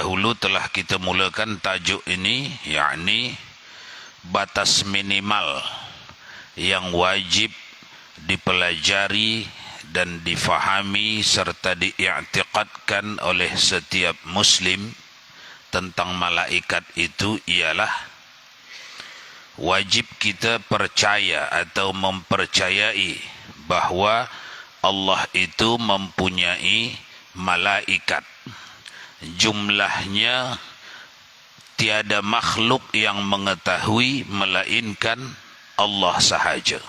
dahulu telah kita mulakan tajuk ini, yakni batas minimal yang wajib dipelajari dan difahami serta diiktikadkan oleh setiap muslim tentang malaikat itu ialah wajib kita percaya atau mempercayai bahawa Allah itu mempunyai malaikat. Jumlahnya tiada makhluk yang mengetahui melainkan Allah sahaja.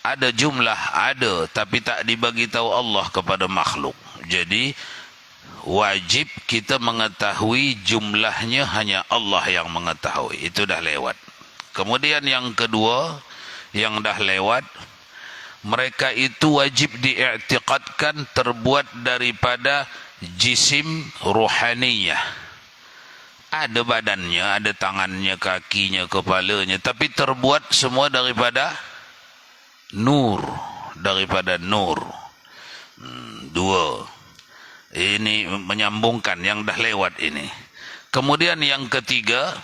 Ada jumlah, ada, tapi tak dibagi tahu Allah kepada makhluk. Jadi wajib kita mengetahui jumlahnya hanya Allah yang mengetahui. Itu dah lewat. Kemudian yang kedua yang dah lewat, mereka itu wajib diiktikadkan terbuat daripada jisim ruhaniyah. Ada badannya, ada tangannya, kakinya, kepalanya, tapi terbuat semua daripada nur, daripada nur. Dua. Ini menyambungkan yang dah lewat ini. Kemudian yang ketiga,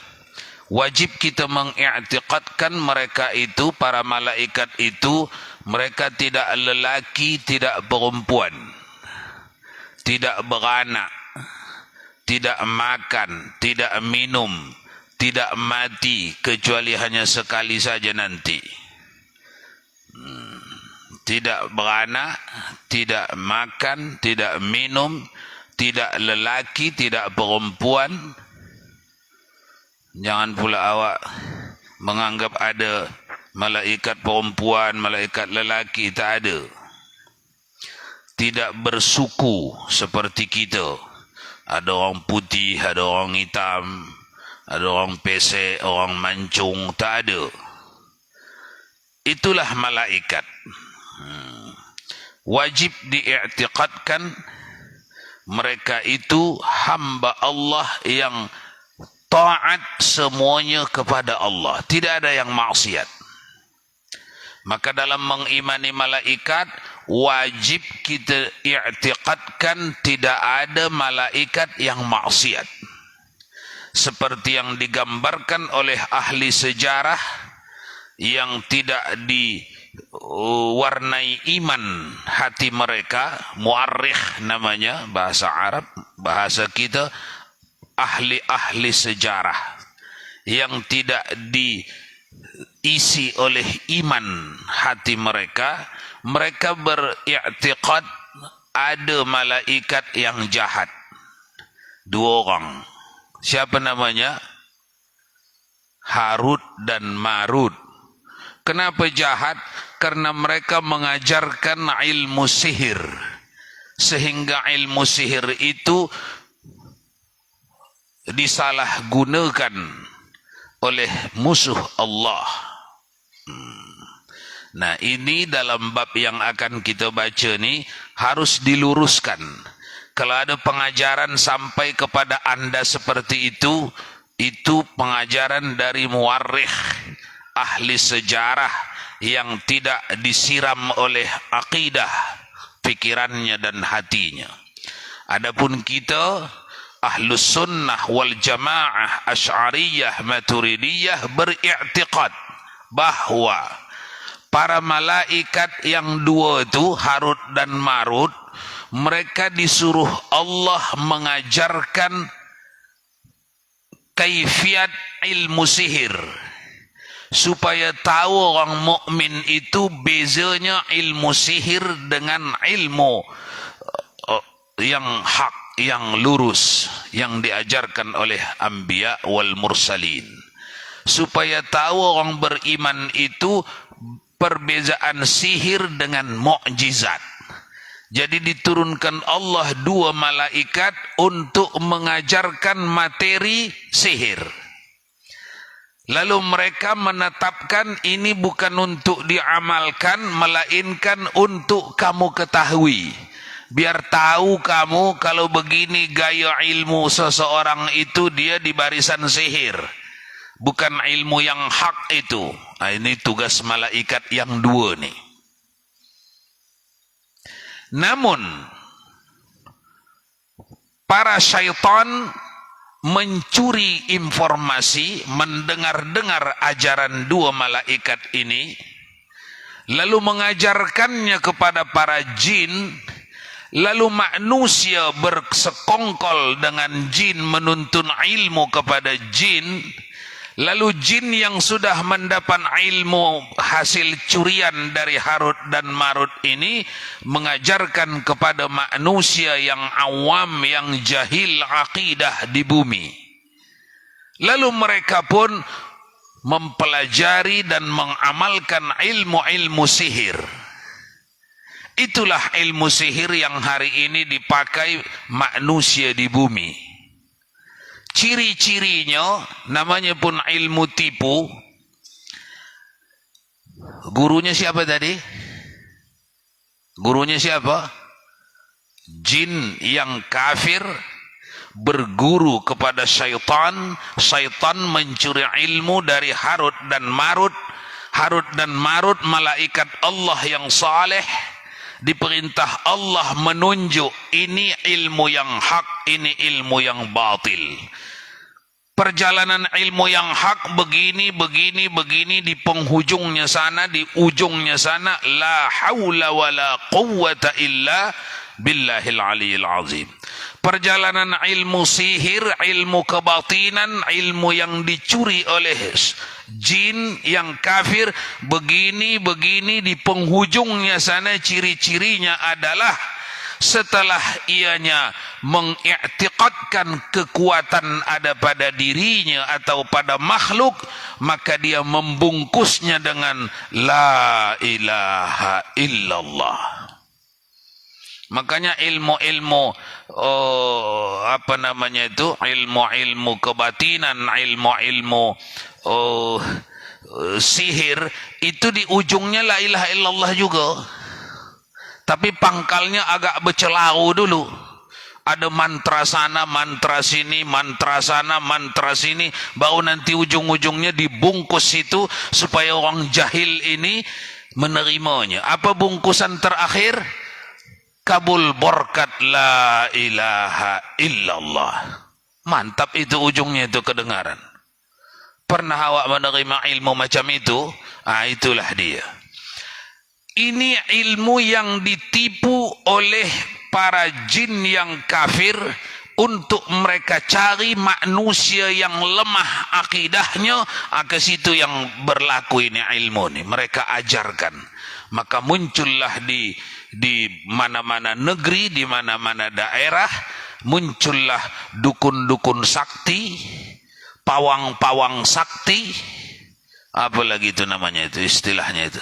wajib kita mengiktikadkan mereka itu, para malaikat itu, mereka tidak lelaki, tidak perempuan, tidak beranak, tidak makan, tidak minum, tidak mati, kecuali hanya sekali saja nanti. Tidak beranak, tidak makan, tidak minum, tidak lelaki, tidak perempuan. Jangan pula awak menganggap ada malaikat perempuan, malaikat lelaki, tak ada. Tidak bersuku seperti kita. Ada orang putih, ada orang hitam, ada orang pesek, orang mancung, tak ada. Itulah malaikat. Wajib diiktikadkan mereka itu hamba Allah yang taat semuanya kepada Allah. Tidak ada yang maksiat. Maka dalam mengimani malaikat, wajib kita i'tiqadkan tidak ada malaikat yang maksiat. Seperti yang digambarkan oleh ahli sejarah yang tidak diwarnai iman hati mereka, muarrikh namanya, bahasa Arab, bahasa kita, ahli-ahli sejarah yang tidak diisi oleh iman hati mereka, mereka beriktikad ada malaikat yang jahat. Dua orang. Siapa namanya? Harut dan Marut. Kenapa jahat? Karena mereka mengajarkan ilmu sihir. Sehingga ilmu sihir itu disalahgunakan oleh musuh Allah. Nah, ini dalam bab yang akan kita baca ni harus diluruskan. Kalau ada pengajaran sampai kepada anda seperti itu pengajaran dari muarrikh, ahli sejarah yang tidak disiram oleh akidah, pikirannya dan hatinya. Adapun kita Ahlus Sunnah wal Jamaah Asy'ariyah Maturidiyah beriktikad bahwa para malaikat yang dua itu, Harut dan Marut, mereka disuruh Allah mengajarkan kaifiat ilmu sihir supaya tahu orang mukmin itu bezanya ilmu sihir dengan ilmu yang hak, yang lurus, yang diajarkan oleh anbiya wal mursalin, supaya tahu orang beriman itu perbezaan sihir dengan mukjizat. Jadi diturunkan Allah dua malaikat untuk mengajarkan materi sihir. Lalu mereka menetapkan ini bukan untuk diamalkan, melainkan untuk kamu ketahui. Biar tahu kamu kalau begini gaya ilmu seseorang itu, dia di barisan sihir. Bukan ilmu yang hak itu. Nah, ini tugas malaikat yang dua nih. Namun para syaitan mencuri informasi, mendengar-dengar ajaran dua malaikat ini, lalu mengajarkannya kepada para jin, lalu manusia bersekongkol dengan jin menuntun ilmu kepada jin, lalu jin yang sudah mendapat ilmu hasil curian dari Harut dan Marut ini mengajarkan kepada manusia yang awam, yang jahil akidah di bumi. Lalu mereka pun mempelajari dan mengamalkan ilmu-ilmu sihir. Itulah ilmu sihir yang hari ini dipakai manusia di bumi. Ciri-cirinya namanya pun ilmu tipu. Gurunya siapa tadi? Gurunya siapa? Jin yang kafir berguru kepada syaitan. Syaitan mencuri ilmu dari Harut dan Marut. Harut dan Marut malaikat Allah yang saleh. Diperintah Allah menunjuk ini ilmu yang hak, ini ilmu yang batil. Perjalanan ilmu yang hak begini, di penghujungnya sana, di ujungnya sana, la haula wa la quwwata illa billahil aliyil azim. Perjalanan ilmu sihir, ilmu kebatinan, ilmu yang dicuri oleh jin yang kafir, begini, di penghujungnya sana ciri-cirinya adalah setelah ianya mengiktikadkan kekuatan ada pada dirinya atau pada makhluk, maka dia membungkusnya dengan la ilaha illallah. Makanya ilmu-ilmu ilmu-ilmu kebatinan, ilmu-ilmu sihir itu di ujungnya la ilaha illallah juga. Tapi pangkalnya agak bercelau dulu. Ada mantra sana, mantra sini, mantra sana, mantra sini. Baru nanti ujung-ujungnya dibungkus itu supaya orang jahil ini menerimanya. Apa bungkusan terakhir? Kabul berkat la ilaha illallah. Mantap itu ujungnya itu kedengaran. Pernah awak menerima ilmu macam itu? Itulah dia. Ini ilmu yang ditipu oleh para jin yang kafir untuk mereka cari manusia yang lemah akidahnya. Ke situ yang berlaku ini ilmu ini. Mereka ajarkan. Maka muncullah di mana-mana negeri, di mana-mana daerah, muncullah dukun-dukun sakti, pawang-pawang sakti. Apa lagi itu namanya itu, istilahnya itu?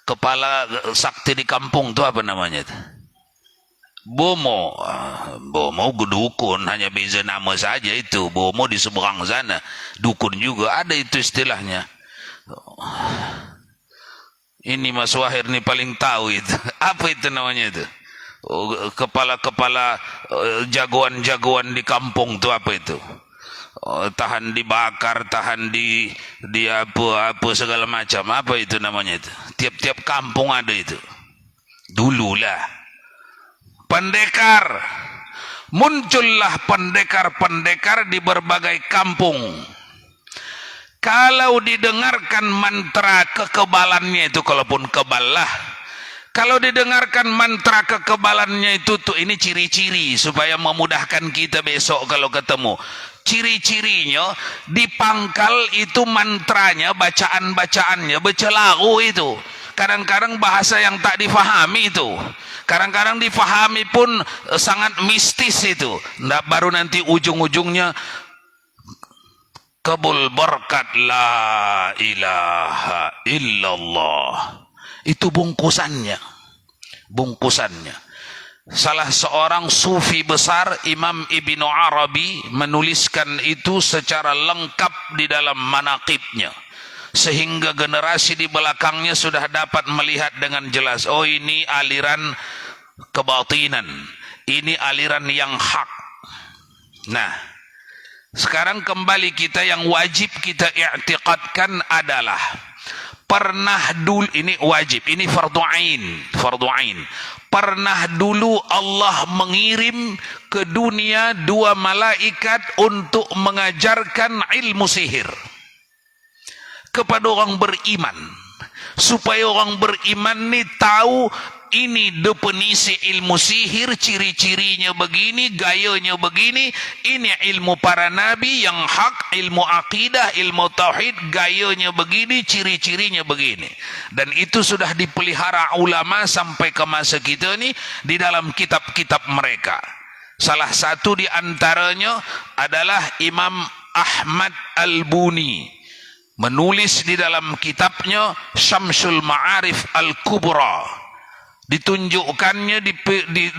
Kepala sakti di kampung itu apa namanya itu? Bomo. Bomo dukun, hanya beza nama saja itu. Bomo di seberang sana, dukun juga ada itu istilahnya. Ini Mas Wahir nih paling tahu itu. Apa itu namanya itu? Kepala-kepala jagoan-jagoan di kampung itu apa itu? Tahan dibakar, tahan di apa segala macam. Apa itu namanya itu? Tiap-tiap kampung ada itu. Dululah. Pendekar. Muncullah pendekar-pendekar di berbagai kampung. Kalau didengarkan mantra kekebalannya itu, kalaupun kebal lah. Kalau didengarkan mantra kekebalannya itu tuh, ini ciri-ciri supaya memudahkan kita besok kalau ketemu. Ciri-cirinya di pangkal itu mantranya, bacaan-bacaannya bercelaru itu. Kadang-kadang bahasa yang tak difahami itu. Kadang-kadang difahami pun sangat mistis itu. Baru nanti ujung-ujungnya kabul berkat la ilaha illallah. Itu bungkusannya. Bungkusannya. Salah seorang sufi besar, Imam Ibnu Arabi, menuliskan itu secara lengkap di dalam manaqibnya. Sehingga generasi di belakangnya sudah dapat melihat dengan jelas. Oh, ini aliran kebatinan. Ini aliran yang hak. Nah, sekarang kembali kita yang wajib kita i'tiqadkan adalah Pernah dulu, ini wajib, ini fardu ain, fardu ain. Pernah dulu Allah mengirim ke dunia 2 malaikat untuk mengajarkan ilmu sihir kepada orang beriman, supaya orang beriman ni tahu ini definisi ilmu sihir, ciri-cirinya begini, gayanya begini. Ini ilmu para nabi yang hak, ilmu akidah, ilmu tauhid, gayanya begini, ciri-cirinya begini. Dan itu sudah dipelihara ulama sampai ke masa kita ni di dalam kitab-kitab mereka. Salah satu di antaranya adalah Imam Ahmad Al-Buni, menulis di dalam kitabnya Syamsul Ma'arif Al-Kubra. Ditunjukkannya,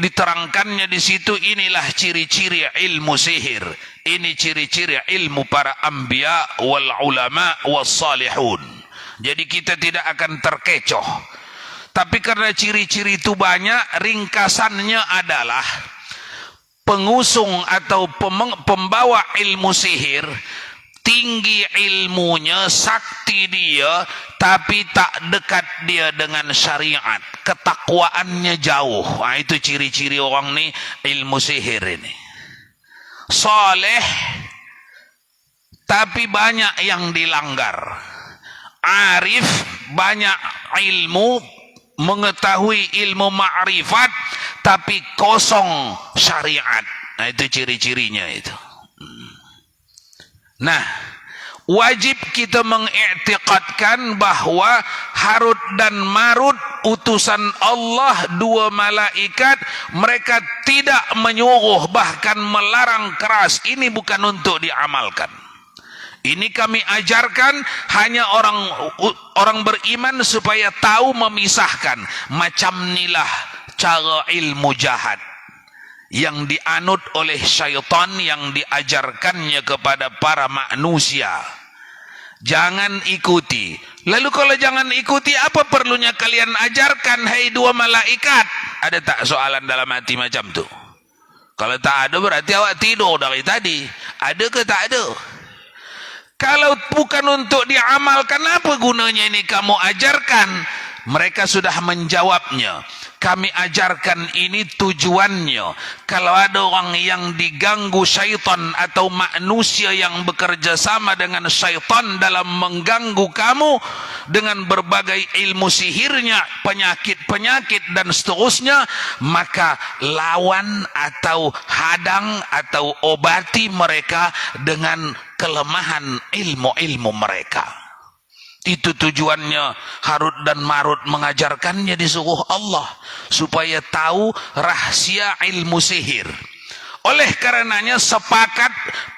diterangkannya di situ, inilah ciri-ciri ilmu sihir. Ini ciri-ciri ilmu para anbiya wal ulama was salihun. Jadi kita tidak akan terkecoh. Tapi karena ciri-ciri itu banyak, ringkasannya adalah pengusung atau pembawa ilmu sihir tinggi ilmunya, sakti dia, tapi tak dekat dia dengan syariat, ketakwaannya jauh. Nah, itu ciri-ciri orang ni ilmu sihir ini. Soleh tapi banyak yang dilanggar. Arif, banyak ilmu, mengetahui ilmu ma'rifat, tapi kosong syariat. Nah, itu ciri-cirinya itu. Nah, wajib kita mengiktikadkan bahwa Harut dan Marut utusan Allah, 2 malaikat, mereka tidak menyuruh, bahkan melarang keras. Ini bukan untuk diamalkan. Ini kami ajarkan hanya orang beriman supaya tahu memisahkan. Macam inilah cara ilmu jahat yang dianut oleh syaitan, yang diajarkannya kepada para manusia. Jangan ikuti. Lalu kalau jangan ikuti, apa perlunya kalian ajarkan, hai 2 malaikat? Ada tak soalan dalam hati macam tu? Kalau tak ada, berarti awak tidur dari tadi. Ada ke tak ada? Kalau bukan untuk diamalkan, apa gunanya ini kamu ajarkan? Mereka sudah menjawabnya. Kami ajarkan ini tujuannya. Kalau ada orang yang diganggu syaitan atau manusia yang bekerja sama dengan syaitan dalam mengganggu kamu dengan berbagai ilmu sihirnya, penyakit-penyakit dan seterusnya, maka lawan atau hadang atau obati mereka dengan kelemahan ilmu-ilmu mereka. Itu tujuannya Harut dan Marut mengajarkannya, disuruh Allah supaya tahu rahasia ilmu sihir. Oleh karenanya sepakat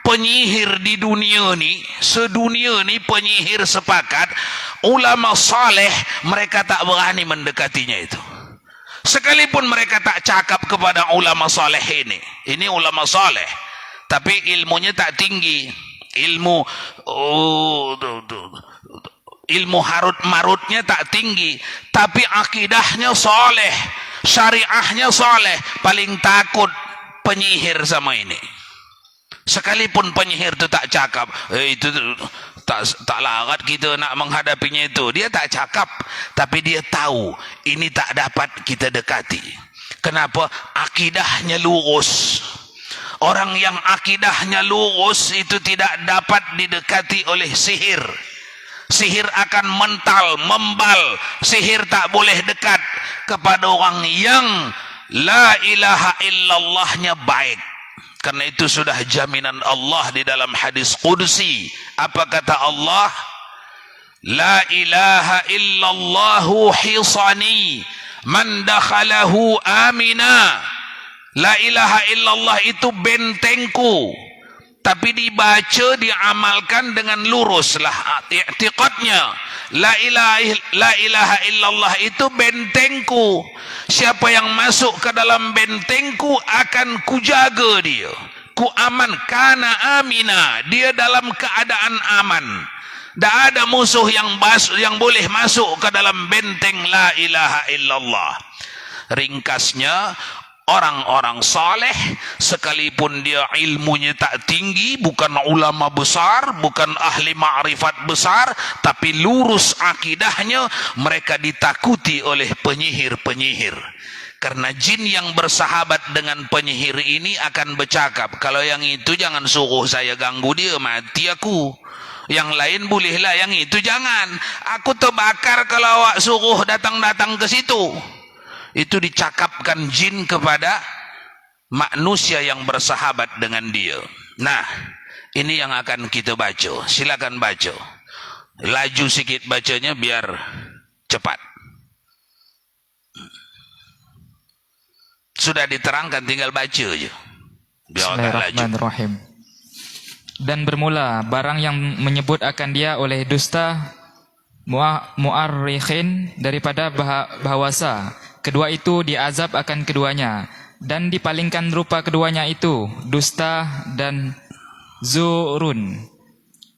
penyihir di dunia ni, sedunia ni penyihir sepakat, ulama saleh mereka tak berani mendekatinya itu. Sekalipun mereka tak cakap kepada ulama saleh ini ulama saleh, tapi ilmunya tak tinggi. Ilmu Harut Marutnya tak tinggi, tapi akidahnya soleh, syariahnya soleh. Paling takut penyihir sama ini. Sekalipun penyihir itu tak cakap, itu tak larat kita nak menghadapinya itu. Dia tak cakap, tapi dia tahu ini tak dapat kita dekati. Kenapa? Akidahnya lurus. Orang yang akidahnya lurus itu tidak dapat didekati oleh sihir. Sihir akan mental, membal. Sihir tak boleh dekat kepada orang yang la ilaha illallahnya baik. Karena itu sudah jaminan Allah di dalam hadis qudsi. Apa kata Allah? La ilaha illallahu hisani man dakhalahu amina. La ilaha illallah itu bentengku. Tapi dibaca, diamalkan dengan luruslah i'tiqadnya. La ilaha illallah itu bentengku. Siapa yang masuk ke dalam bentengku akan kujaga dia. Ku aman, kana amina. Dia dalam keadaan aman. Tak ada musuh yang boleh masuk ke dalam benteng la ilaha illallah. Ringkasnya, orang-orang saleh, sekalipun dia ilmunya tak tinggi, bukan ulama besar, bukan ahli ma'rifat besar, tapi lurus akidahnya, mereka ditakuti oleh penyihir-penyihir. Karena jin yang bersahabat dengan penyihir ini akan bercakap, kalau yang itu jangan suruh saya ganggu dia, mati aku. Yang lain bolehlah, yang itu jangan. Aku terbakar kalau awak suruh datang-datang ke situ. Itu dicakapkan jin kepada manusia yang bersahabat dengan dia. Nah, ini yang akan kita baca. Silakan baca. Laju sikit bacanya biar cepat. Sudah diterangkan, tinggal baca aja. Bismillahirrahmanirrahim. Dan bermula barang yang menyebut akan dia oleh dusta mu'arrikhin daripada bahawasa kedua itu diazab akan keduanya, dan dipalingkan rupa keduanya itu dusta dan zurun,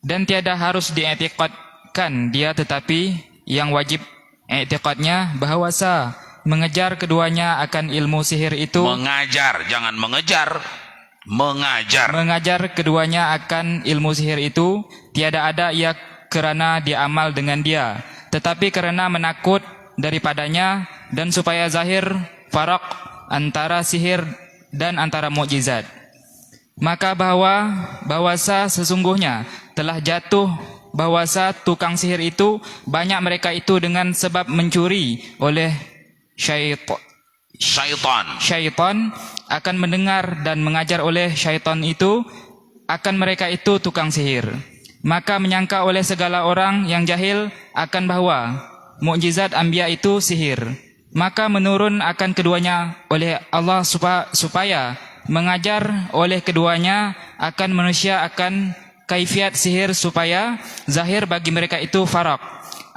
dan tiada harus diiktikadkan dia, tetapi yang wajib iktikadnya bahawasa mengejar keduanya akan ilmu sihir itu. Mengajar, jangan mengejar. Mengajar keduanya akan ilmu sihir itu tiada ada ia kerana dia amal dengan dia, tetapi kerana menakut daripadanya, dan supaya zahir farak antara sihir dan antara mukjizat. Maka bahwasa sesungguhnya telah jatuh bahwasa tukang sihir itu banyak mereka itu dengan sebab mencuri oleh syaitan akan mendengar dan mengajar oleh syaitan itu akan mereka itu tukang sihir. Maka menyangka oleh segala orang yang jahil akan bahwa mukjizat anbiya itu sihir. Maka menurun akan keduanya oleh Allah supaya mengajar oleh keduanya akan manusia akan kaifiat sihir, supaya zahir bagi mereka itu farak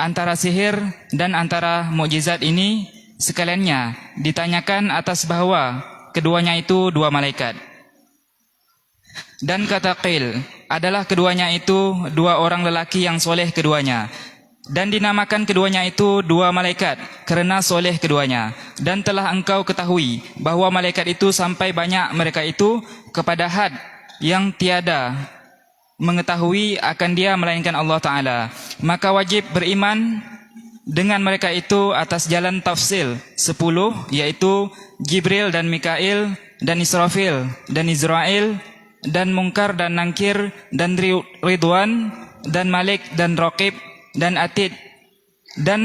antara sihir dan antara mukjizat ini sekaliannya ditanyakan atas bahwa keduanya itu dua malaikat. Dan kata qil adalah keduanya itu dua orang lelaki yang soleh keduanya, dan dinamakan keduanya itu dua malaikat kerana soleh keduanya. Dan telah engkau ketahui bahwa malaikat itu sampai banyak mereka itu kepada had yang tiada mengetahui akan dia melainkan Allah Ta'ala. Maka wajib beriman dengan mereka itu atas jalan tafsil 10, yaitu Jibril dan Mikail dan Israfil dan Izrail dan Munkar dan Nankir dan Ridwan dan Malik dan Raqib dan Atid, dan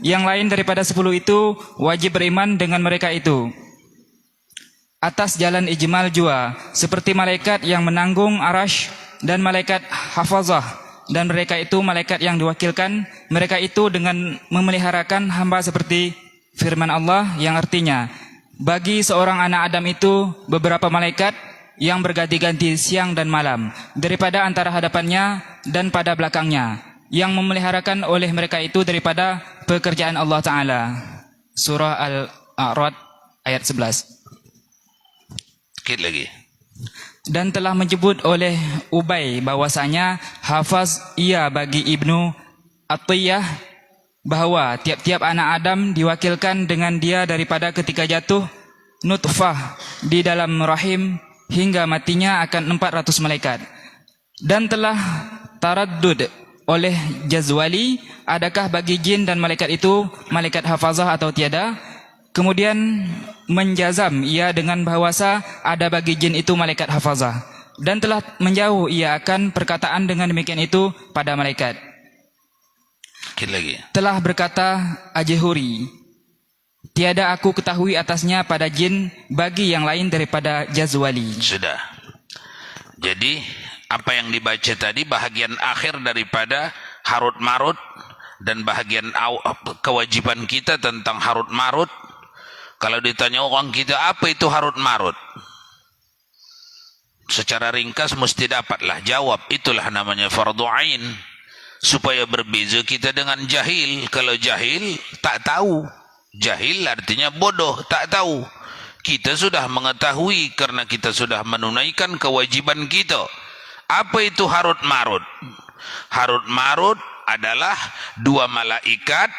yang lain daripada 10 itu wajib beriman dengan mereka itu atas jalan ijmal jua, seperti malaikat yang menanggung arash dan malaikat hafazah, dan mereka itu malaikat yang diwakilkan mereka itu dengan memeliharakan hamba, seperti firman Allah yang artinya, bagi seorang anak Adam itu beberapa malaikat yang berganti-ganti siang dan malam daripada antara hadapannya dan pada belakangnya, yang memeliharakan oleh mereka itu daripada pekerjaan Allah Ta'ala. Surah Al-A'rad ayat 11. Sikit lagi. Dan telah menyebut oleh Ubay bahwasanya hafaz ia bagi Ibnu Atiyah bahwa tiap-tiap anak Adam diwakilkan dengan dia daripada ketika jatuh nutfah di dalam rahim hingga matinya akan 400 malaikat. Dan telah taraddud oleh Jazwali, adakah bagi jin dan malaikat itu malaikat hafazah atau tiada? Kemudian menjazam ia dengan bahwasa ada bagi jin itu malaikat hafazah, dan telah menjauh ia akan perkataan dengan demikian itu pada malaikat. Lagi. Telah berkata Ajehuri, tiada aku ketahui atasnya pada jin bagi yang lain daripada Jazwali. Sudah. Jadi apa yang dibaca tadi bahagian akhir daripada Harut Marut, dan bahagian kewajiban kita tentang Harut Marut. Kalau ditanya orang kita apa itu Harut Marut, secara ringkas mesti dapatlah jawab. Itulah namanya fardu ain, supaya berbeza kita dengan jahil. Kalau jahil tak tahu, jahil artinya bodoh, tak tahu. Kita sudah mengetahui karena kita sudah menunaikan kewajiban kita. Apa itu Harut Marut? Harut Marut adalah dua malaikat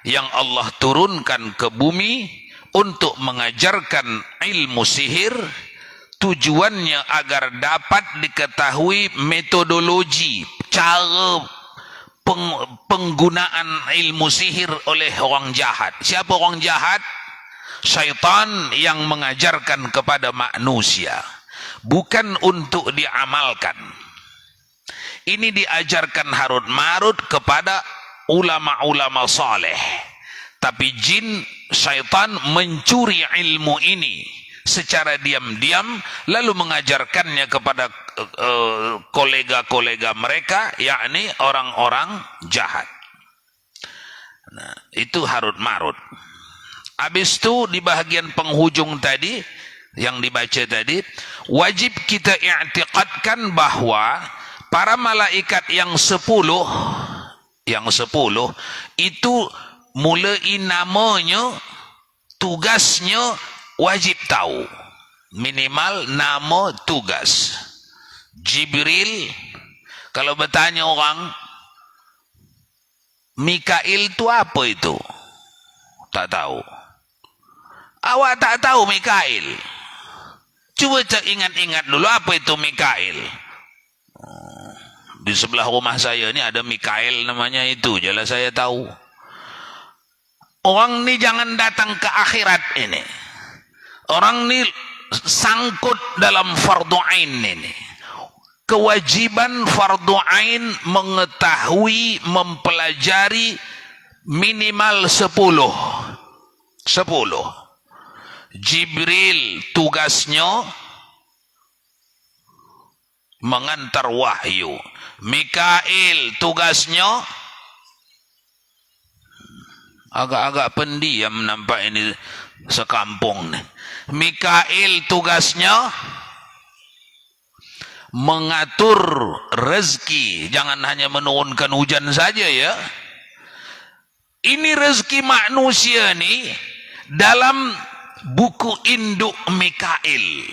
yang Allah turunkan ke bumi untuk mengajarkan ilmu sihir, tujuannya agar dapat diketahui metodologi, cara penggunaan ilmu sihir oleh orang jahat. Siapa orang jahat? Syaitan yang mengajarkan kepada manusia, bukan untuk diamalkan. Ini diajarkan harut marut kepada ulama-ulama saleh. Tapi jin, syaitan mencuri ilmu ini secara diam-diam, lalu mengajarkannya kepada kolega-kolega mereka, yakni orang-orang jahat. Nah, itu harut marut. Habis itu di bahagian penghujung tadi yang dibaca tadi, wajib kita i'tiqadkan bahwa para malaikat yang 10 itu mulai namanya, tugasnya wajib tahu. Minimal nama, tugas. Jibril, kalau bertanya orang, Mikail itu apa itu? Tak tahu. Awak tak tahu Mikail? Cuba ingat-ingat dulu apa itu Mikail. Di sebelah rumah saya ini ada Mikail namanya, itu jelas saya tahu. Orang ni jangan datang ke akhirat ini. Orang ni sangkut dalam fardu ain ini. Kewajiban fardu ain mengetahui, mempelajari minimal 10. Jibril tugasnya mengantar wahyu. Mikail tugasnya agak-agak pendiam nampak ini sekampung nih. Mikail tugasnya mengatur rezeki, jangan hanya menurunkan hujan saja ya. Ini rezeki manusia nih dalam buku induk Mikail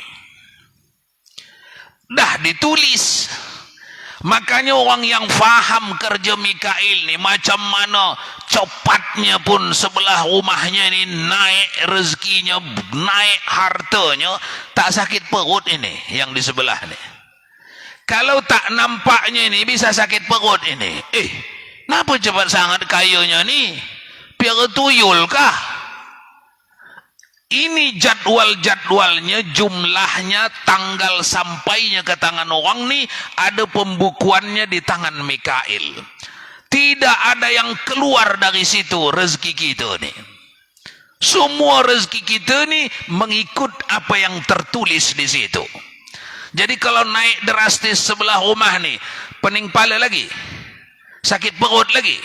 dah ditulis. Makanya orang yang faham kerja Mikail ni, macam mana cepatnya pun sebelah rumahnya ni naik rezekinya, naik hartanya, tak sakit perut ini yang di sebelah ni. Kalau tak nampaknya ini bisa sakit perut ini. Kenapa cepat sangat kayanya ni? Piara tuyul kah? Ini jadwal-jadwalnya, jumlahnya, tanggal sampainya ke tangan orang ni, ada pembukuannya di tangan Mikail. Tidak ada yang keluar dari situ rezeki kita ni. Semua rezeki kita ni mengikut apa yang tertulis di situ. Jadi kalau naik drastis sebelah rumah ni, pening pala lagi, sakit perut lagi,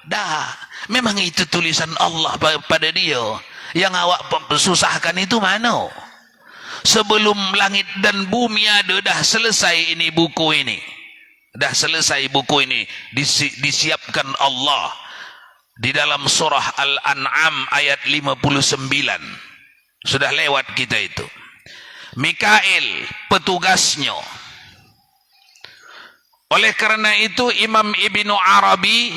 dah, memang itu tulisan Allah pada dia. Yang awak susahkan itu mana? Sebelum langit dan bumi ada, dah selesai ini buku ini. Dah selesai buku ini. Disiapkan Allah. Di dalam surah Al-An'am ayat 59. Sudah lewat kita itu. Mikail petugasnya. Oleh kerana itu Imam Ibnu Arabi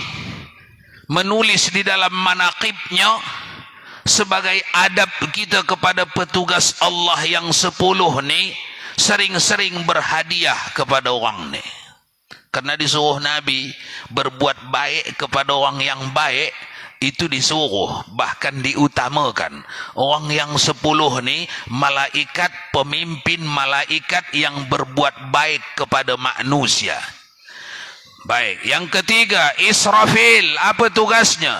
menulis di dalam manaqibnya, sebagai adab kita kepada petugas Allah yang 10 ni, sering-sering berhadiah kepada orang ni. Karena disuruh Nabi berbuat baik kepada orang yang baik, itu disuruh, bahkan diutamakan. Orang yang 10 ni malaikat, pemimpin malaikat yang berbuat baik kepada manusia. Baik, yang ketiga Israfil, apa tugasnya?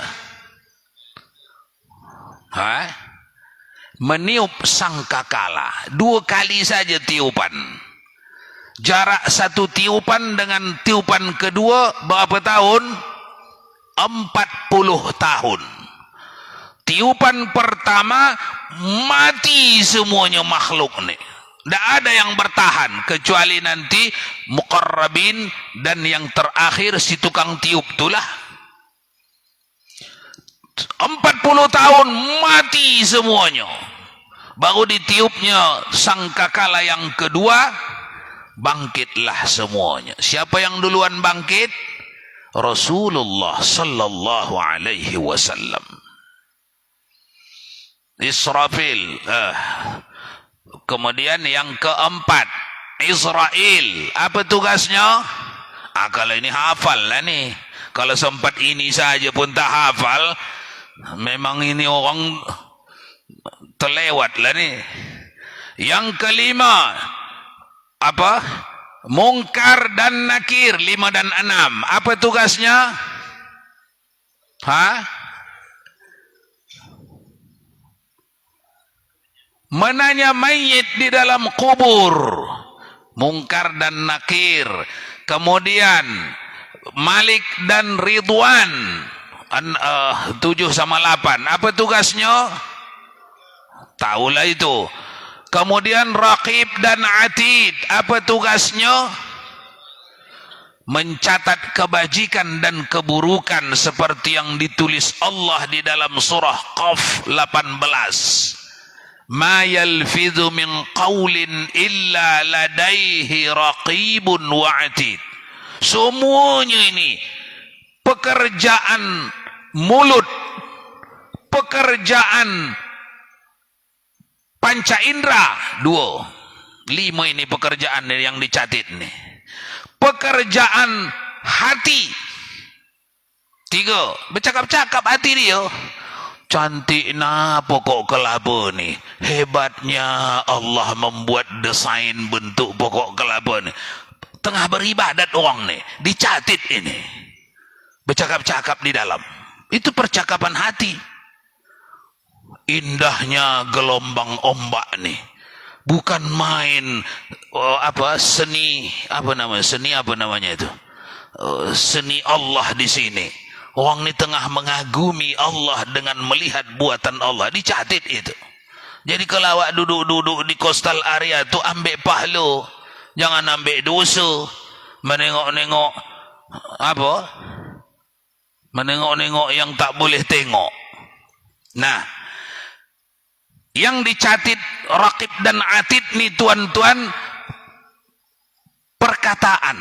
Meniup sangkakala. 2 kali saja tiupan. Jarak satu tiupan dengan tiupan kedua berapa tahun? 40 tahun. Tiupan pertama mati semuanya makhluk ni. Tak ada yang bertahan kecuali nanti muqarrabin dan yang terakhir si tukang tiup itulah. 40 tahun mati semuanya. Baru ditiupnya sangkakala yang kedua, bangkitlah semuanya. Siapa yang duluan bangkit? Rasulullah sallallahu alaihi wasallam. Israfil. Kemudian yang keempat, Israel. Apa tugasnya? Kalau ini hafal lah nih. Kalau sempat ini saja pun tak hafal, memang ini orang terlewat lah nih. Yang kelima, apa? Mungkar dan nakir, 5 dan 6. Apa tugasnya? Menanya mayit di dalam kubur, mungkar dan nakir. Kemudian Malik dan Ridwan, 7 sama 8. Apa tugasnya? Tahulah itu. Kemudian Raqib dan Atid, apa tugasnya? Mencatat kebajikan dan keburukan seperti yang ditulis Allah di dalam surah Qaf 18. Ma yalfidhu min qawlin illa ladaihi raqibun wa atid. Semuanya ini pekerjaan mulut, pekerjaan panca indera, 5 ini pekerjaan yang dicatat nih. Pekerjaan hati, 3, bercakap-cakap hati dia. Cantik na pokok kelapa ni. Hebatnya Allah membuat desain bentuk pokok kelapa ni. Tengah beribadat orang ni, dicatat ini. Bercakap-cakap di dalam. Itu percakapan hati. Indahnya gelombang ombak ni. Bukan main seni itu. Seni Allah di sini. Orang ni tengah mengagumi Allah dengan melihat buatan Allah. Dicatat itu. Jadi kalau awak duduk-duduk di coastal area tu, ambil pahala. Jangan ambil dosa. Menengok-nengok menengok-nengok yang tak boleh tengok. Nah, yang dicatat Raqib dan Atid ni tuan-tuan, perkataan,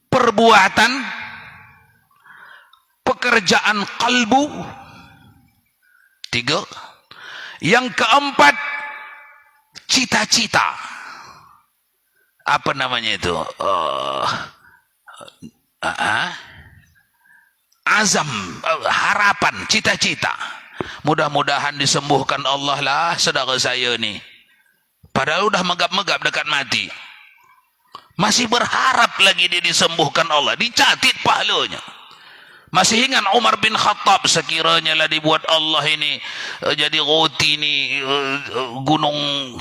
perbuatan, pekerjaan kalbu, 3. Yang keempat, cita-cita. Apa namanya itu? Azam, harapan, cita-cita. Mudah-mudahan disembuhkan Allah lah saudara saya ni. Padahal udah megap-megap dekat mati. Masih berharap lagi dia disembuhkan Allah. Dicatat pahalanya. Masih ingat Umar bin Khattab, sekiranya lah dibuat Allah ini jadi roti ni gunung,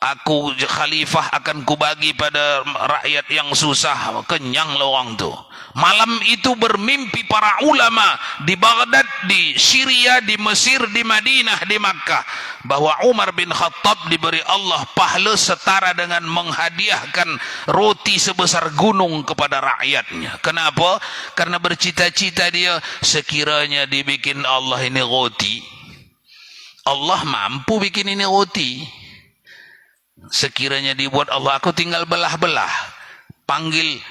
aku khalifah akan kubagi pada rakyat yang susah. Kenyang lah orang tu. Malam itu bermimpi para ulama di Baghdad, di Syria, di Mesir, di Madinah, di Makkah, bahwa Umar bin Khattab diberi Allah pahala setara dengan menghadiahkan roti sebesar gunung kepada rakyatnya. Kenapa? Karena bercita-cita dia, sekiranya dibikin Allah ini roti, Allah mampu bikin ini roti. Sekiranya dibuat Allah, aku tinggal belah-belah, panggil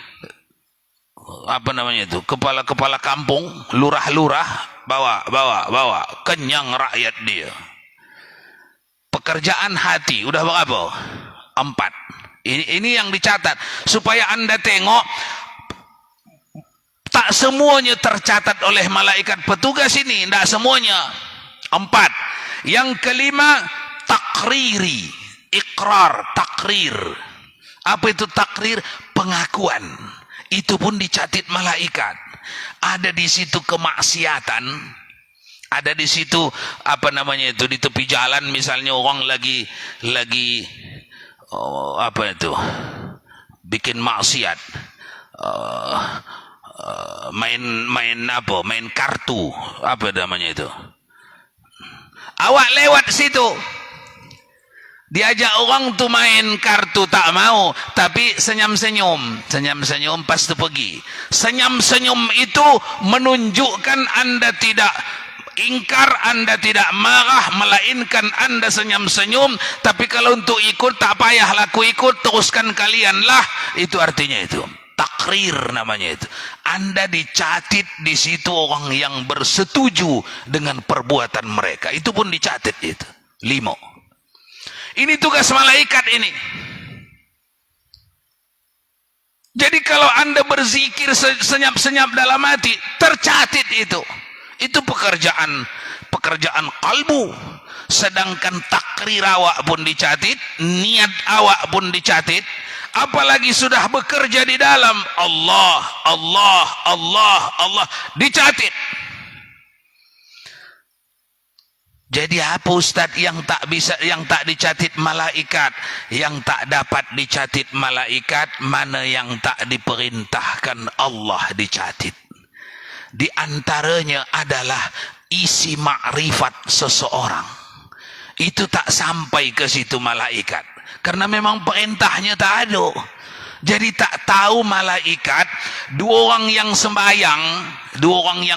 kepala-kepala kampung, lurah-lurah, bawa, kenyang rakyat dia. Pekerjaan hati udah berapa? 4. Ini yang dicatat supaya Anda tengok, tak semuanya tercatat oleh malaikat petugas ini, tidak semuanya. 4. Yang kelima, takriri, ikrar, takrir. Apa itu takrir? Pengakuan. Itu pun dicatat malaikat. Ada di situ kemaksiatan, ada di situ di tepi jalan misalnya orang lagi bikin maksiat, main kartu, awak lewat situ, diajak orang tu main kartu tak mau, tapi senyum-senyum pas tu pergi. Senyum-senyum itu menunjukkan Anda tidak ingkar, Anda tidak marah, melainkan Anda senyum-senyum. Tapi kalau untuk ikut, tak payahlah aku ikut, teruskan kalianlah. Itu artinya itu. takrir namanya itu. Anda dicatat di situ orang yang bersetuju dengan perbuatan mereka. Itu pun dicatat itu. 5. Ini tugas malaikat ini. Jadi kalau Anda berzikir senyap-senyap dalam hati, tercatat itu. Itu pekerjaan kalbu. Sedangkan takrir awak pun dicatat, niat awak pun dicatat, apalagi sudah bekerja di dalam Allah, Allah, Allah, Allah, dicatat. Jadi apa Ustaz yang tak dicatat malaikat, yang tak dapat dicatat malaikat, mana yang tak diperintahkan Allah dicatat. Di antaranya adalah isi makrifat seseorang. Itu tak sampai ke situ malaikat. Karena memang perintahnya tak ada. Jadi tak tahu malaikat, dua orang yang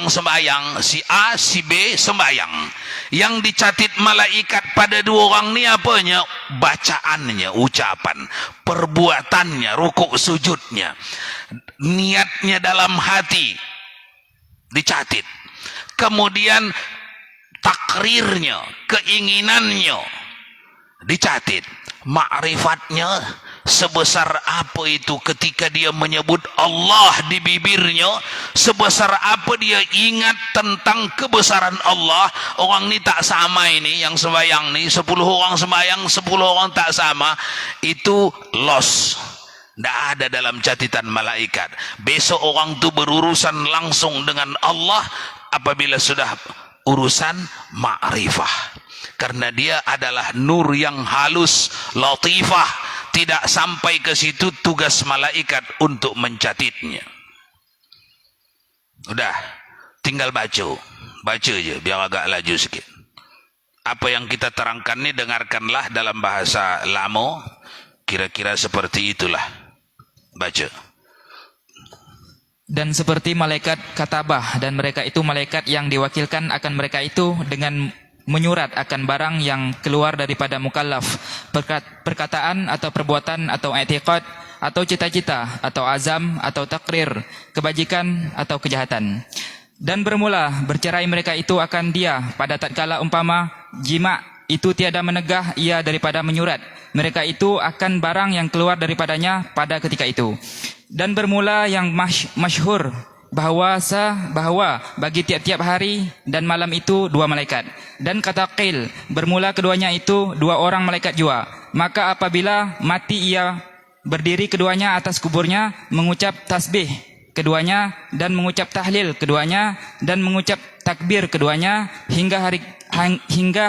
sembahyang, si A, si B sembahyang. Yang dicatat malaikat pada dua orang ni apanya? Bacaannya, ucapan, perbuatannya, rukuk sujudnya, niatnya dalam hati dicatat. Kemudian takrirnya, keinginannya dicatat. Makrifatnya sebesar apa itu ketika dia menyebut Allah di bibirnya, sebesar apa dia ingat tentang kebesaran Allah. Orang ni tak sama ini, yang sembahyang ni 10 orang sembahyang, 10 orang tak sama, itu loss. Tidak ada dalam catatan malaikat. Besok orang tu berurusan langsung dengan Allah apabila sudah urusan ma'rifah. Karena dia adalah nur yang halus, latifah. Tidak sampai ke situ tugas malaikat untuk mencatatnya. Udah, tinggal baca. Baca je, biar agak laju sikit. Apa yang kita terangkan ni dengarkanlah dalam bahasa lama. Kira-kira seperti itulah. Baca. Dan seperti malaikat katabah, dan mereka itu malaikat yang diwakilkan akan mereka itu dengan menyurat akan barang yang keluar daripada mukallaf, perkataan atau perbuatan atau i'tiqad atau cita-cita atau azam atau takrir, kebajikan atau kejahatan. Dan bermula bercerai mereka itu akan dia pada tatkala umpama jima itu tiada menegah ia daripada menyurat mereka itu akan barang yang keluar daripadanya pada ketika itu. Dan bermula yang masyhur bahwa bagi tiap-tiap hari dan malam itu 2 malaikat. Dan kata qil, bermula keduanya itu 2 orang malaikat jua. Maka apabila mati ia berdiri keduanya atas kuburnya, mengucap tasbih keduanya dan mengucap tahlil keduanya dan mengucap takbir keduanya hingga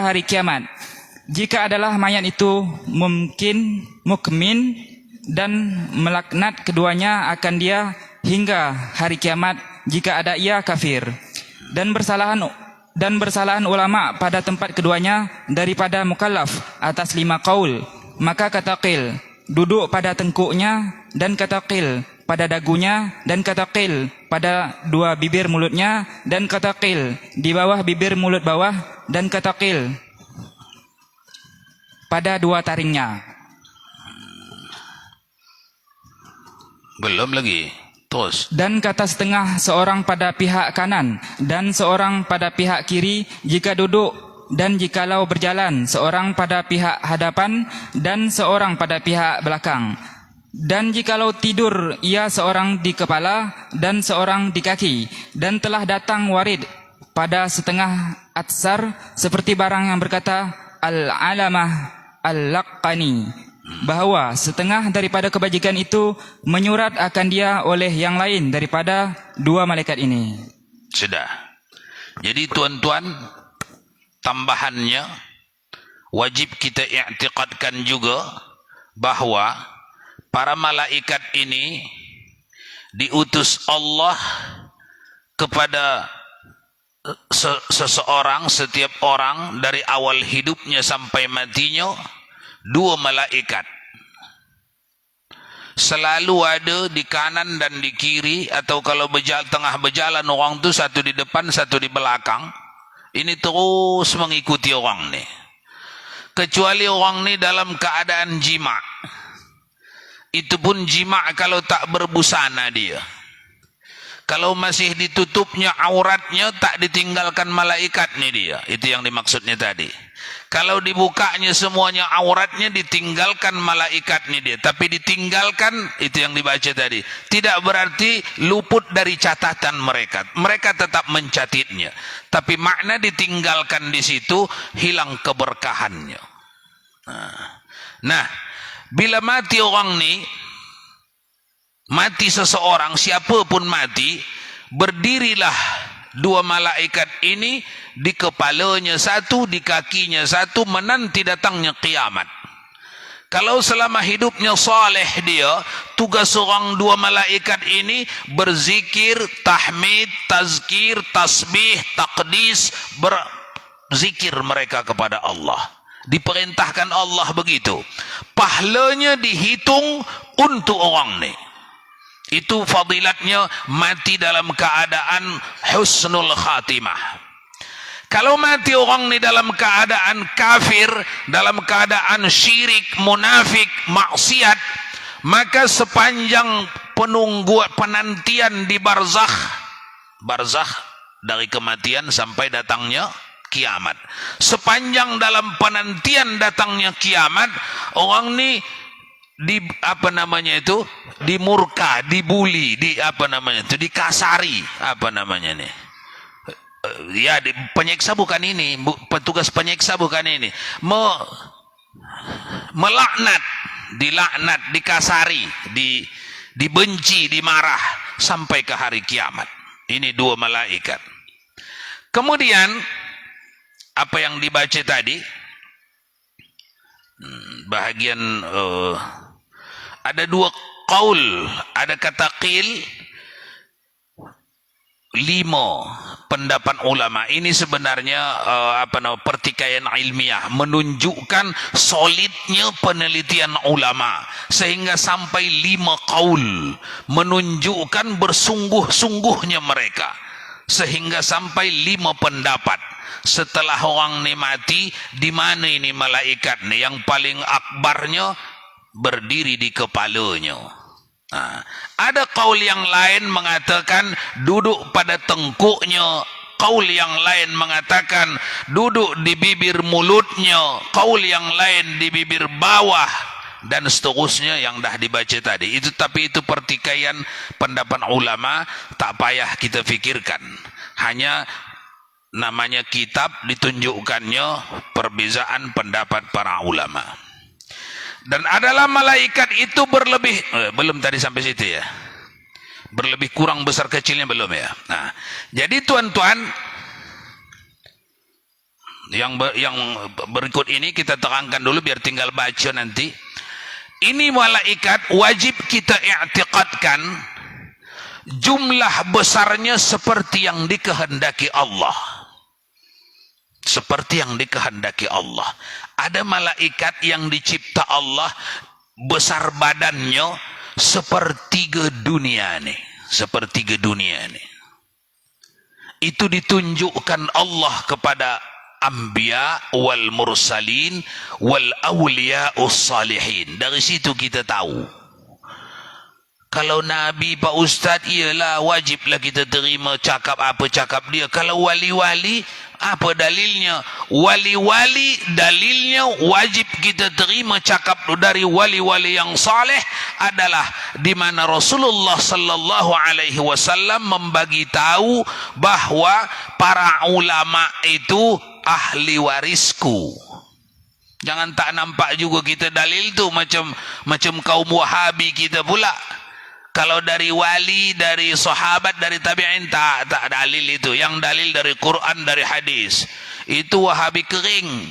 hari kiamat. Jika adalah mayat itu mukmin dan melaknat keduanya akan dia hingga hari kiamat jika ada ia kafir. Dan bersalahan ulama pada tempat keduanya daripada mukallaf atas 5 qaul. Maka kata qil duduk pada tengkuknya, dan kata qil pada dagunya, dan kata qil pada 2 bibir mulutnya, dan kata qil di bawah bibir mulut bawah, dan kata qil pada 2 taringnya. Belum lagi. Terus. Dan kata setengah seorang pada pihak kanan dan seorang pada pihak kiri jika duduk, dan jikalau berjalan seorang pada pihak hadapan dan seorang pada pihak belakang. Dan jikalau tidur ia seorang di kepala dan seorang di kaki. Dan telah datang warid pada setengah atsar seperti barang yang berkata al-alamah al-laqani, bahawa setengah daripada kebajikan itu menyurat akan dia oleh yang lain daripada 2 malaikat ini. Sudah. Jadi tuan-tuan, tambahannya wajib kita i'tiqadkan juga bahawa para malaikat ini diutus Allah kepada seseorang, setiap orang dari awal hidupnya sampai matinya. 2 malaikat selalu ada di kanan dan di kiri, atau kalau tengah berjalan orang tu satu di depan satu di belakang. Ini terus mengikuti orang ni, kecuali orang ni dalam keadaan jima. Itu pun jima' kalau tak berbusana dia. Kalau masih ditutupnya auratnya, tak ditinggalkan malaikat nih dia. Itu yang dimaksudnya tadi. Kalau dibukanya semuanya auratnya, ditinggalkan malaikat nih dia. Tapi ditinggalkan, itu yang dibaca tadi. Tidak berarti luput dari catatan mereka. Mereka tetap mencatitnya. Tapi makna ditinggalkan di situ, hilang keberkahannya. Nah, bila mati orang nih, mati seseorang, siapapun mati, berdirilah dua malaikat ini di kepalanya satu, di kakinya satu, menanti datangnya kiamat. Kalau selama hidupnya saleh dia, tugas seorang dua malaikat ini berzikir, tahmid, tazkir, tasbih, taqdis, berzikir mereka kepada Allah. Diperintahkan Allah begitu. Pahalanya dihitung untuk orang ini. Itu fadilatnya mati dalam keadaan husnul khatimah. Kalau mati orang ni dalam keadaan kafir, dalam keadaan syirik, munafik, maksiat, maka sepanjang penantian di barzakh dari kematian sampai datangnya kiamat. Sepanjang dalam penantian datangnya kiamat, orang ni dimurka, dibuli, dikasari, penyiksa bukan ini, petugas penyiksa bukan ini, melaknat, dilaknat, dikasari, dibenci, dimarah sampai ke hari kiamat. Ini dua malaikat. Kemudian apa yang dibaca tadi, bahagian ada dua qaul, ada kata qil, 5 pendapat ulama. Ini sebenarnya pertikaian ilmiah, menunjukkan solidnya penelitian ulama sehingga sampai 5 qaul, menunjukkan bersungguh-sungguhnya mereka sehingga sampai 5 pendapat. Setelah orang ni mati, di mana ini malaikat ni? Yang paling akbarnya berdiri di kepalanya. Ada qaul yang lain mengatakan duduk pada tengkuknya, qaul yang lain mengatakan duduk di bibir mulutnya, qaul yang lain di bibir bawah, dan seterusnya yang dah dibaca tadi. Tapi itu pertikaian pendapat ulama, tak payah kita fikirkan. Hanya namanya kitab, ditunjukkannya perbezaan pendapat para ulama. Dan adalah malaikat itu berlebih, belum tadi sampai situ ya, berlebih kurang besar kecilnya belum ya. Nah, jadi tuan-tuan, yang berikut ini kita terangkan dulu biar tinggal baca nanti. Ini malaikat wajib kita i'tiqadkan jumlah besarnya seperti yang dikehendaki Allah. Seperti yang dikehendaki Allah. Ada malaikat yang dicipta Allah besar badannya sepertiga dunia nih, sepertiga dunia nih. Itu ditunjukkan Allah kepada anbiya wal mursalin wal awliya'us salihin. Dari situ kita tahu. Kalau Nabi, Pak Ustaz, iyalah wajiblah kita terima cakap apa cakap dia. Kalau wali-wali, apa dalilnya? Wali-wali dalilnya wajib kita terima cakap dari wali-wali yang saleh adalah di mana Rasulullah sallallahu alaihi wasallam membagi tahu bahwa para ulama itu ahli warisku. Jangan tak nampak juga kita dalil tu macam kaum Wahabi kita pula. Kalau dari wali, dari sahabat, dari tabi'in, tak dalil itu. Yang dalil dari Quran, dari hadis. Itu Wahabi kering.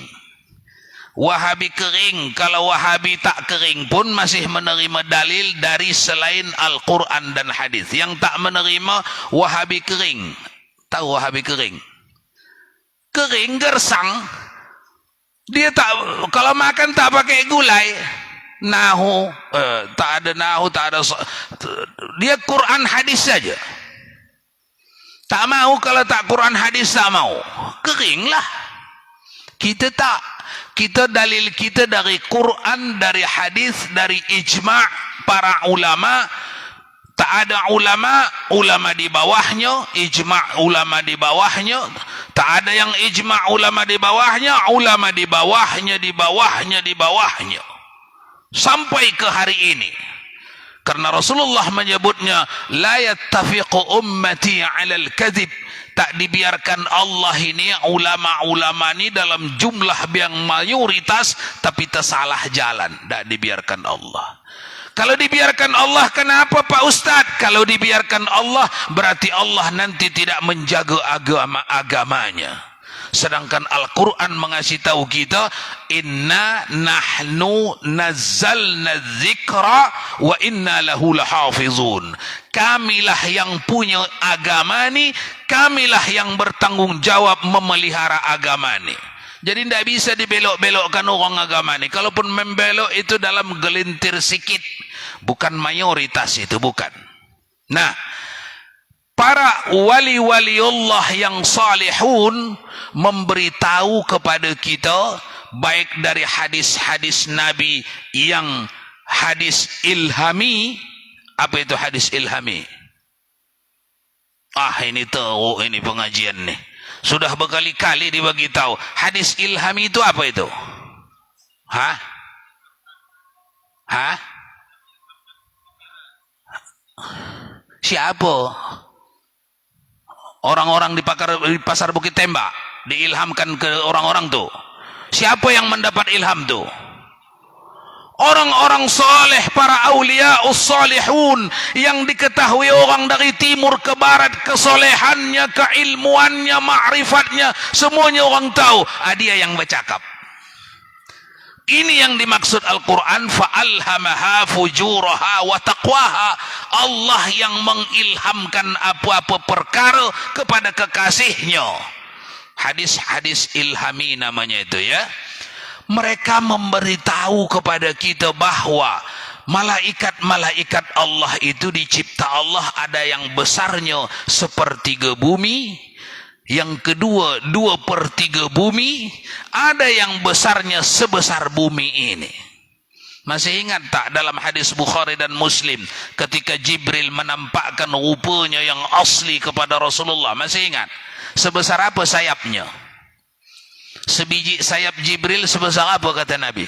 Wahabi kering. Kalau Wahabi tak kering pun masih menerima dalil dari selain Al-Quran dan hadis. Yang tak menerima Wahabi kering. Tahu Wahabi kering? Kering, gersang. Dia tak, kalau makan tak pakai gulai. Nahu, tak ada nahu, tak ada, dia Quran hadis saja. Tak mau, kalau tak Quran hadis tak mau. Keringlah. Kita tak, kita dalil kita dari Quran, dari hadis, dari ijma', para ulama, tak ada ulama, ulama di bawahnya, ijma' ulama di bawahnya, tak ada yang ijma' ulama di bawahnya, ulama di bawahnya, di bawahnya, di bawahnya. Sampai ke hari ini. Karena Rasulullah menyebutnya, la yattafiqu ummati 'alal kadhib. Tak dibiarkan Allah ini, ulama-ulama ini dalam jumlah yang mayoritas, tapi tersalah jalan. Tak dibiarkan Allah. Kalau dibiarkan Allah, kenapa Pak Ustadz? Kalau dibiarkan Allah, berarti Allah nanti tidak menjaga agamanya. Sedangkan Al-Quran mengasih tahu kita, inna nahnu nazzalna dzikra wa inna lahu lahafizun. Kamilah yang punya agama ni, kamilah yang bertanggung jawab memelihara agama ni. Jadi tidak bisa dibelok-belokkan orang agama ni. Kalaupun membelok itu dalam gelintir sikit, bukan mayoritas itu, bukan. Nah, para wali-wali Allah yang salihun memberitahu kepada kita, baik dari hadis-hadis Nabi yang hadis ilhami. Apa itu hadis ilhami? Ini tahu, ini pengajian nih. Sudah berkali-kali dibagi tahu. Hadis ilhami itu apa itu? Hah? Siapa? Orang-orang di pasar Bukit Tembak diilhamkan ke orang-orang tuh. Siapa yang mendapat ilham tuh? Orang-orang soleh, para awliya ussalihun, yang diketahui orang dari timur ke barat, kesolehannya, keilmuannya, ma'rifatnya, semuanya orang tahu. Dia yang bercakap. Ini yang dimaksud Al-Quran, fa'alhamaha fujuraha wa taqwaha. Allah yang mengilhamkan apa-apa perkara kepada kekasihnya. Hadis-hadis ilhami namanya itu ya. Mereka memberitahu kepada kita bahwa malaikat-malaikat Allah itu dicipta Allah, ada yang besarnya sepertiga bumi, yang kedua 2/3 bumi, ada yang besarnya sebesar bumi ini. Masih ingat tak dalam hadis Bukhari dan Muslim ketika Jibril menampakkan rupanya yang asli kepada Rasulullah? Masih ingat? Sebesar apa sayapnya? Sebiji sayap Jibril sebesar apa kata Nabi?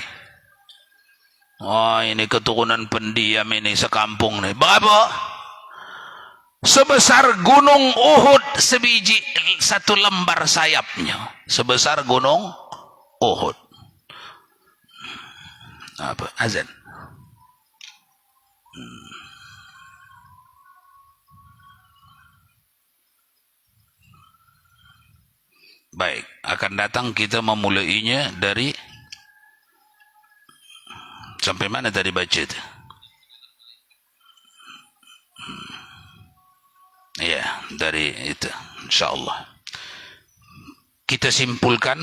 Ini keturunan pendiam ini sekampung nih. Berapa? Sebesar gunung Uhud, sebiji satu lembar sayapnya. Sebesar gunung Uhud. Apa? Azan. Baik, akan datang kita memulainya dari sampai mana tadi baca itu? Ya, dari itu insyaallah. Kita simpulkan,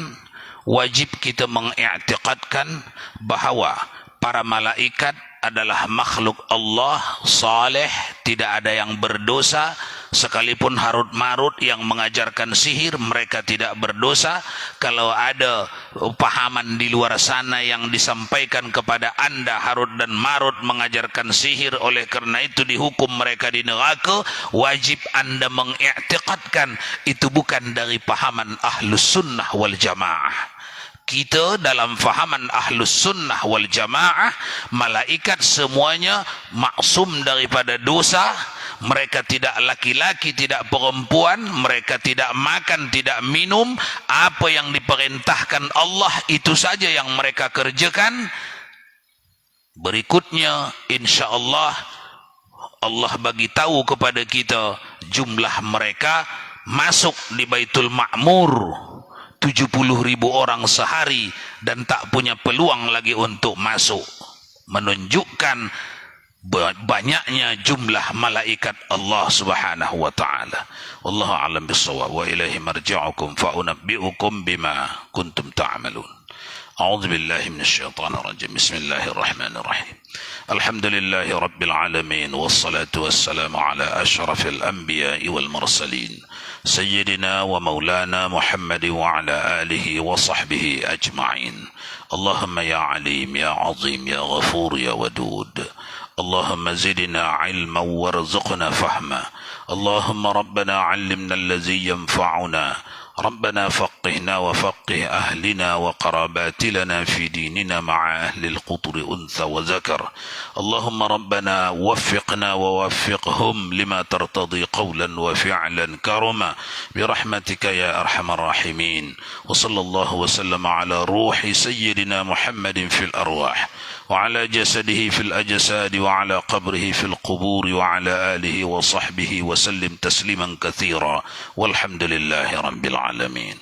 wajib kita mengiktikadkan bahawa para malaikat adalah makhluk Allah saleh, tidak ada yang berdosa. Sekalipun Harut Marut yang mengajarkan sihir, mereka tidak berdosa. Kalau ada pahaman di luar sana yang disampaikan kepada anda, Harut dan Marut mengajarkan sihir, oleh karena itu dihukum mereka di neraka, wajib anda mengiktikadkan itu bukan dari pahaman Ahlus Sunnah wal Jamaah. Kita dalam fahaman Ahlus Sunnah wal Jamaah, malaikat semuanya maksum daripada dosa. Mereka tidak laki-laki, tidak perempuan. Mereka tidak makan, tidak minum. Apa yang diperintahkan Allah, itu saja yang mereka kerjakan. Berikutnya, insyaAllah, Allah bagi tahu kepada kita jumlah mereka masuk di Baitul Ma'mur 70.000 orang sehari dan tak punya peluang lagi untuk masuk, menunjukkan banyaknya jumlah malaikat Allah Subhanahu wa taala. Wallahu a'lam bissawab wa ilaihi marji'ukum fa unabbi'ukum bima kuntum ta'malun. A'udzu billahi minasy syaithanir rajim. Bismillahirrahmanirrahim. Alhamdulillahi rabbil alamin wassalatu wassalamu ala asyrafil anbiya'i wal mursalin sayyidina wa maulana Muhammad wa ala alihi wa sahbihi ajma'in. Allahumma ya alim ya azim ya ghafur ya wadud. اللهم زدنا علما وارزقنا فهما اللهم ربنا علمنا الذي ينفعنا ربنا فقهنا وفقه أهلنا وقرابات لنا في ديننا مع أهل القطر أنثى وذكر اللهم ربنا وفقنا ووفقهم لما ترتضي قولا وفعلا كرما برحمتك يا أرحم الراحمين وصلى الله وسلم على روح سيدنا محمد في الأرواح وعلى جسده في الأجساد وعلى قبره في القبور وعلى آله وصحبه وسلم تسليما كثيرا والحمد لله رب العالمين